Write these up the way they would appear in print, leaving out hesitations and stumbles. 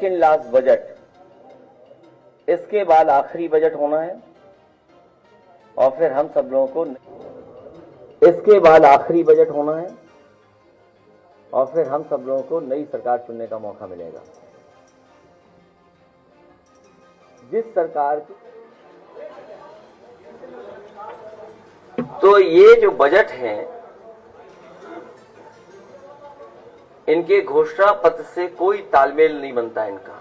Second last budget, इसके बाद आखिरी बजट होना है और फिर हम सब लोगों को इसके बाद आखिरी बजट होना है और फिर हम सब लोगों को नई सरकार चुनने का मौका मिलेगा। जिस सरकार की तो ये जो बजट है, इनके घोषणा पत्र से कोई तालमेल नहीं बनता इनका।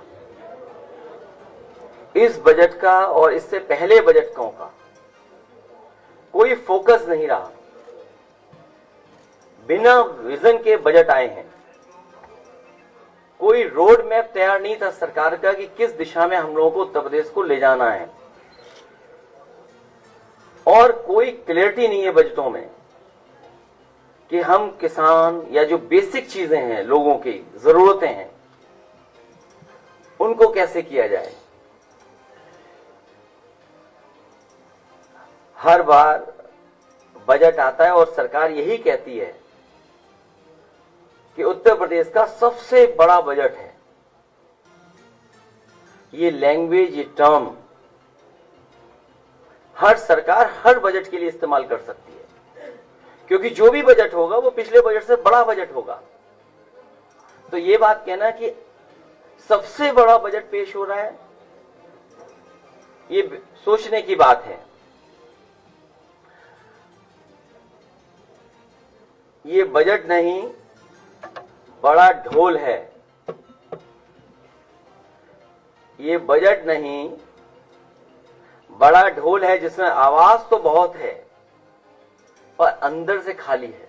इस बजट का और इससे पहले बजटों का कोई फोकस नहीं रहा। बिना विजन के बजट आए हैं। कोई रोड मैप तैयार नहीं था सरकार का कि किस दिशा में हम लोगों को उत्तर प्रदेश को ले जाना है, और कोई क्लैरिटी नहीं है बजटों में कि हम किसान या जो बेसिक चीजें हैं, लोगों की जरूरतें हैं, उनको कैसे किया जाए। हर बार बजट आता है और सरकार यही कहती है कि उत्तर प्रदेश का सबसे बड़ा बजट है। ये लैंग्वेज, ये टर्म हर सरकार हर बजट के लिए इस्तेमाल कर सकती है, क्योंकि जो भी बजट होगा वो पिछले बजट से बड़ा बजट होगा। तो ये बात कहना कि सबसे बड़ा बजट पेश हो रहा है, ये सोचने की बात है। ये बजट नहीं, बड़ा ढोल है। ये बजट नहीं, बड़ा ढोल है जिसमें आवाज तो बहुत है पर अंदर से खाली है।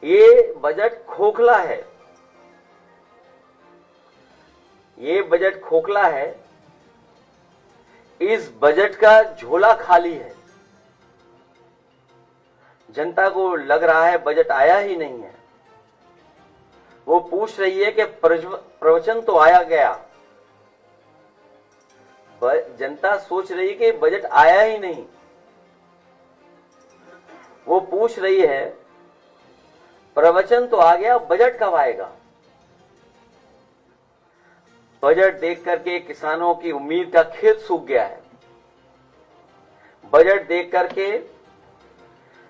ये बजट खोखला है। ये बजट खोखला है। इस बजट का झोला खाली है। जनता को लग रहा है बजट आया ही नहीं है। वो पूछ रही है कि प्रवचन तो आया गया। जनता सोच रही है कि बजट आया ही नहीं। वो पूछ रही है प्रवचन तो आ गया, बजट कब आएगा। बजट देख करके किसानों की उम्मीद का खेत सूख गया है। बजट देख करके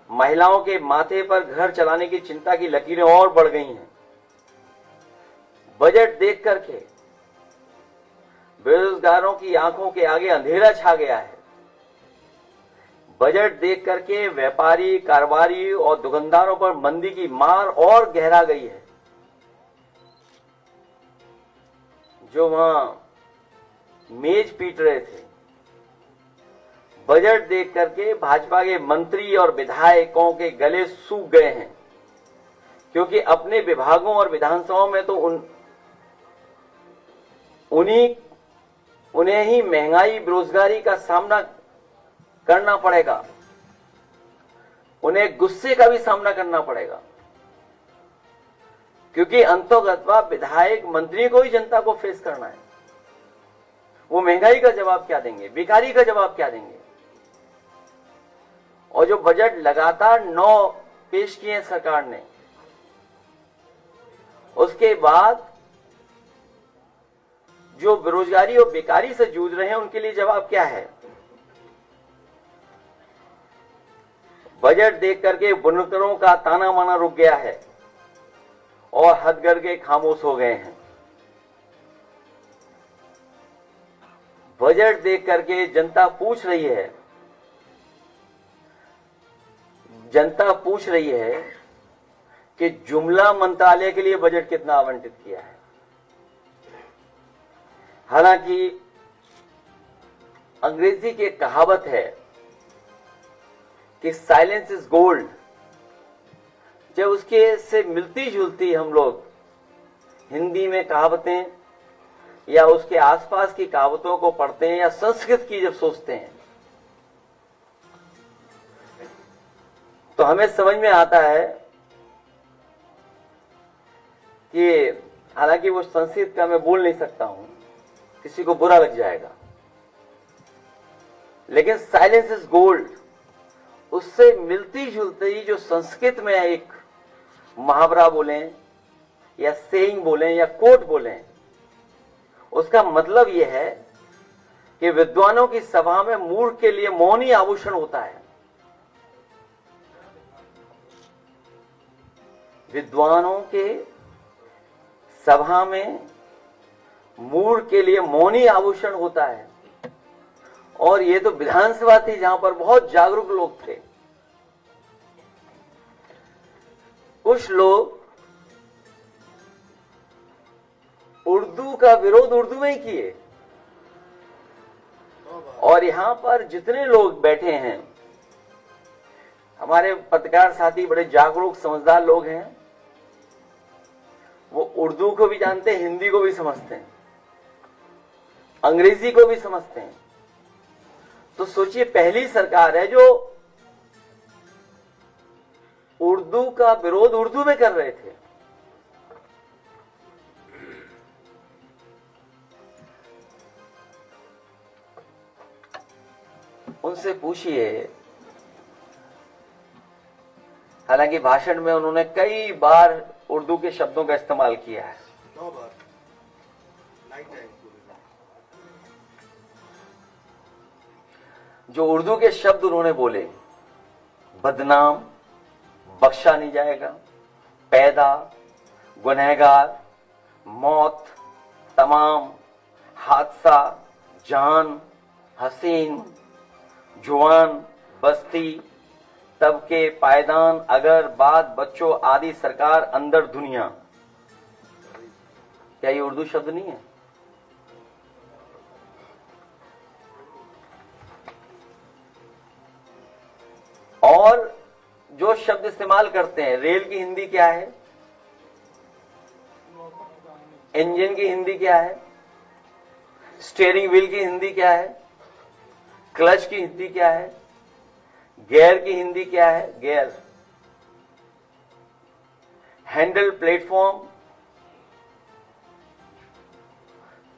महिलाओं के माथे पर घर चलाने की चिंता की लकीरें और बढ़ गई हैं। बजट देख करके बेरोजगारों की आंखों के आगे अंधेरा छा गया है। बजट देख करके व्यापारी, कारोबारी और दुकानदारों पर मंदी की मार और गहरा गई है। जो वहां मेज पीट रहे थे, बजट देख करके भाजपा के मंत्री और विधायकों के गले सूख गए हैं, क्योंकि अपने विभागों और विधानसभाओं में तो उन्हें ही महंगाई, बेरोजगारी का सामना करना पड़ेगा। उन्हें गुस्से का भी सामना करना पड़ेगा, क्योंकि अंतोगत्वा विधायक, मंत्री को ही जनता को फेस करना है। वो महंगाई का जवाब क्या देंगे, बेकारी का जवाब क्या देंगे। और जो बजट लगातार 9 पेश किए सरकार ने, उसके बाद जो बेरोजगारी और बेकारी से जूझ रहे हैं उनके लिए जवाब क्या है। बजट देख करके बुनकरों का ताना माना रुक गया है और हथकरघे खामोश हो गए हैं। बजट देख करके जनता पूछ रही है कि जुमला मंत्रालय के लिए बजट कितना आवंटित किया है। हालांकि अंग्रेजी की कहावत है कि साइलेंस इज गोल्ड। जब उसके से मिलती जुलती हम लोग हिंदी में कहावतें या उसके आसपास की कहावतों को पढ़ते हैं या संस्कृत की जब सोचते हैं, तो हमें समझ में आता है कि हालांकि वो संस्कृत का मैं बोल नहीं सकता हूं, किसी को बुरा लग जाएगा, लेकिन साइलेंस इज गोल्ड उससे मिलती जुलती जो संस्कृत में एक मुहावरा बोलें या सेइंग बोलें या कोट बोलें, उसका मतलब यह है कि विद्वानों की सभा में मूर्ख के लिए मौन ही आभूषण होता है। विद्वानों के सभा में मूर्ख के लिए मौन ही आभूषण होता है। और ये तो विधानसभा थी जहां पर बहुत जागरूक लोग थे। कुछ लोग उर्दू का विरोध उर्दू में ही किए, और यहां पर जितने लोग बैठे हैं, हमारे पत्रकार साथी बड़े जागरूक समझदार लोग हैं, वो उर्दू को भी जानते हैं, हिंदी को भी समझते हैं, अंग्रेजी को भी समझते हैं। तो सोचिए, पहली सरकार है जो उर्दू का विरोध उर्दू में कर रहे थे। उनसे पूछिए, हालांकि भाषण में उन्होंने कई बार उर्दू के शब्दों का इस्तेमाल किया है। 9 बार, 9 टाइम्स। जो उर्दू के शब्द उन्होंने बोले, बदनाम, बख्शा नहीं जाएगा, पैदा, गुनहगार, मौत, तमाम, हादसा, जान, हसीन, जुआन, बस्ती, तबके, पायदान, अगर, बाद, बच्चों आदि, सरकार, अंदर, दुनिया, क्या ये उर्दू शब्द नहीं है? और जो शब्द इस्तेमाल करते हैं, रेल की हिंदी क्या है, इंजन की हिंदी क्या है, स्टीयरिंग व्हील की हिंदी क्या है, क्लच की हिंदी क्या है, गियर की हिंदी क्या है, गियर, हैंडल, प्लेटफॉर्म,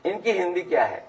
इनकी हिंदी क्या है?